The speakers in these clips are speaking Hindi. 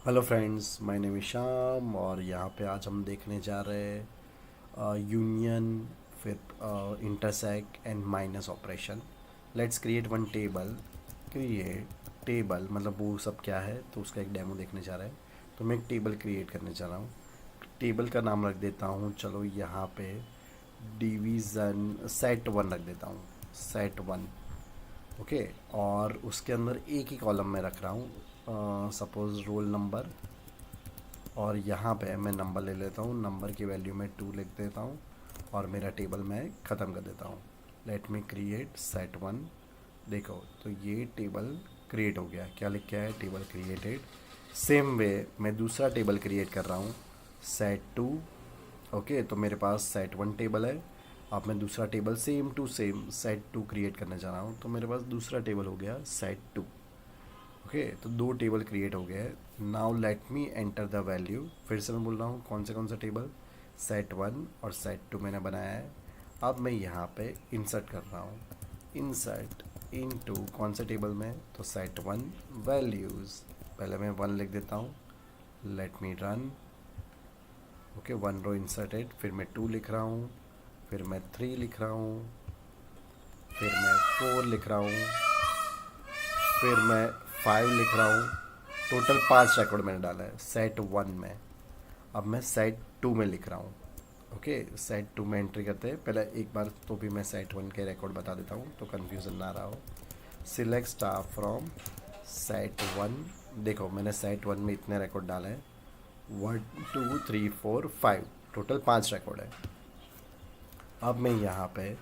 Hello friends, my name is Shyam और यहाँ पे आज हम देखने जा रहे हैं यूनियन, फिर intersect and minus operation. Let's create one table. Create table मतलब वो सब क्या है, तो उसका एक डेमो देखने जा रहे हैं। तो मैं एक टेबल क्रिएट करने जा रहा हूँ। टेबल का नाम रख देता हूँ, चलो यहाँ पे डिवीज़न सेट वन रख देता हूँ, सेट वन। ओके, और उसके अंदर एक ही कॉलम में रख रहा हूँ, सपोज़ रोल नंबर। और यहाँ पे मैं नंबर ले लेता हूँ, नंबर की वैल्यू में 2 लिख देता हूँ और मेरा टेबल मैं ख़त्म कर देता हूँ। लेट मी क्रिएट सेट वन। देखो तो ये टेबल क्रिएट हो गया। क्या लिख के है? Table created. सेम वे मैं दूसरा टेबल क्रिएट कर रहा हूँ, सेट टू। ओके, तो मेरे पास सेट वन टेबल है। अब मैं दूसरा table same to same set to create करने जा रहा हूँ, तो मेरे पास दूसरा टेबल हो गया सेट टू। ओके, तो दो टेबल क्रिएट हो गए। Now let me enter the value. फिर से मैं बोल रहा हूँ कौन सा टेबल, सेट वन और सेट टू मैंने बनाया है। अब मैं यहाँ पे इंसर्ट कर रहा हूँ, इंसर्ट इनटू कौन से टेबल में, तो सेट वन वैल्यूज़। पहले मैं वन लिख देता हूँ, let me run. Okay, one row inserted. फिर मैं टू लिख रहा हूँ, फिर मैं थ्री लिख रहा हूँ, फिर मैं फोर लिख रहा हूँ, फिर मैं 5 लिख रहा हूँ। टोटल 5 रिकॉर्ड मैंने डाला है सेट वन में। अब मैं सेट टू में लिख रहा हूँ। ओके, सेट टू में एंट्री करते हैं। पहले एक बार तो भी मैं सेट वन के रिकॉर्ड बता देता हूँ तो कन्फ्यूज़न ना रहा हो। Select star from set one. देखो मैंने सेट वन में इतने रिकॉर्ड डाले हैं, 1 2 3 4 5, टोटल 5 रिकॉर्ड है। अब मैं यहाँ पे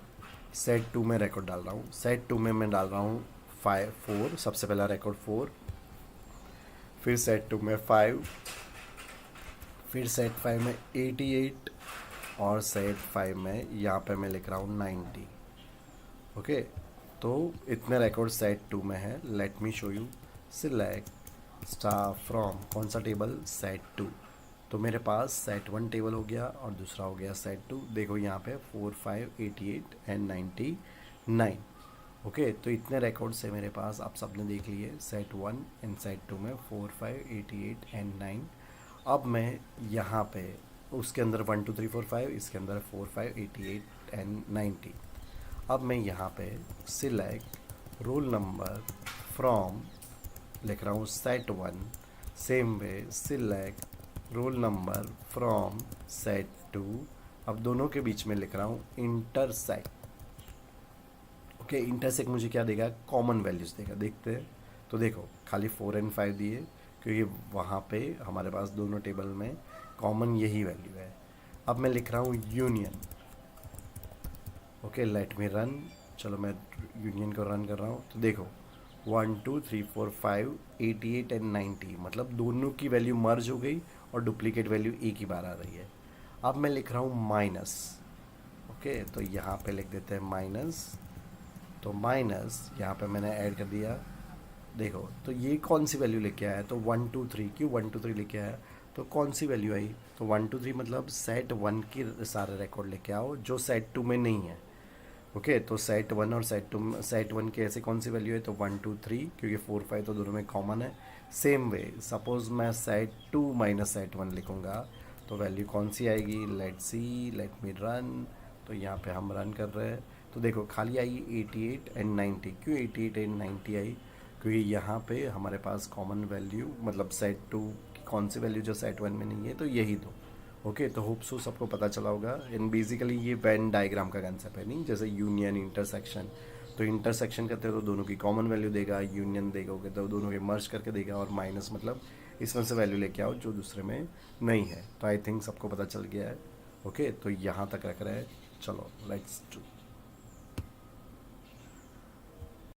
सेट टू में रिकॉर्ड डाल रहा हूँ। सेट टू में मैं डाल रहा हूँ 4। सबसे पहला रिकॉर्ड 4, फिर सेट टू में 5, फिर सेट 5 में 88 और सेट 5 में यहाँ पे मैं लिख रहा हूँ 90। ओके, तो इतने रिकॉर्ड सेट टू में है। Let me show you. Select star from कौन सा टेबल, सेट टू। तो मेरे पास सेट वन टेबल हो गया और दूसरा हो गया सेट टू। देखो यहाँ पे 4 5 88 एंड 99। ओके, तो इतने रिकॉर्ड्स है मेरे पास, आप सबने देख लिए set one and set two में 4 5 88 एंड 9। अब मैं यहाँ पे उसके अंदर 1 2 3 4 5, इसके अंदर 4 5 88 एंड 90। अब मैं यहाँ पे सिलेक्ट रोल नंबर फ्रॉम लिख रहा हूँ set one. Same way select roll number from set two. अब दोनों के बीच में लिख रहा हूँ इंटरसेक्ट। ओके, इंटरसेक्ट मुझे क्या देगा, कॉमन वैल्यूज़ देगा। देखते हैं। तो देखो खाली 4 एंड 5 दिए, क्योंकि वहाँ पे हमारे पास दोनों टेबल में कॉमन यही वैल्यू है। अब मैं लिख रहा हूँ union. Okay, late me run. चलो मैं यूनियन को रन कर रहा हूँ। तो देखो 1 2 3 4 5 88 एंड 90, मतलब दोनों की वैल्यू मर्ज हो गई और डुप्लीकेट वैल्यू एक ही बार आ रही है। अब मैं लिख रहा हूँ माइनस। ओके, तो यहाँ पे लिख देते हैं माइनस। तो माइनस यहाँ पे मैंने ऐड कर दिया। देखो तो ये कौन सी वैल्यू लेके आया, तो 1 2 3, क्यों 1 2 3 लेके आया, तो कौन सी वैल्यू आई, तो 1 2 3 मतलब सेट वन के सारे रिकॉर्ड लेके आओ जो सेट टू में नहीं है। ओके, तो सेट वन और सेट वन के ऐसे कौन सी वैल्यू है, तो 1 2 3, क्योंकि 4 5 तो दोनों में कॉमन है। सेम वे सपोज मैं set two minus set one लिखूँगा तो वैल्यू कौन सी आएगी, let see, let me run. तो यहाँ पे हम रन कर रहे हैं। तो देखो खाली आई 88 एंड 90। क्यों 88 एंड 90 आई, क्योंकि यहाँ पे हमारे पास कॉमन वैल्यू मतलब सेट टू की कौन सी वैल्यू जो सेट वन में नहीं है, तो यही दो। ओके, तो होप सो सबको पता चला होगा। इन बेसिकली ये वेन डायग्राम का कंसेप्ट है, नहीं जैसे यूनियन इंटरसेक्शन। तो इंटरसेक्शन करते हो तो दोनों की कॉमन वैल्यू देगा, यूनियन देखोगे तो दोनों के मर्ज करके देगा, और माइनस मतलब इसमें से वैल्यू लेके आओ जो दूसरे में नहीं है। तो आई थिंक सबको पता चल गया है। ओके, तो यहाँ तक रख रहे हैं। चलो लेट्स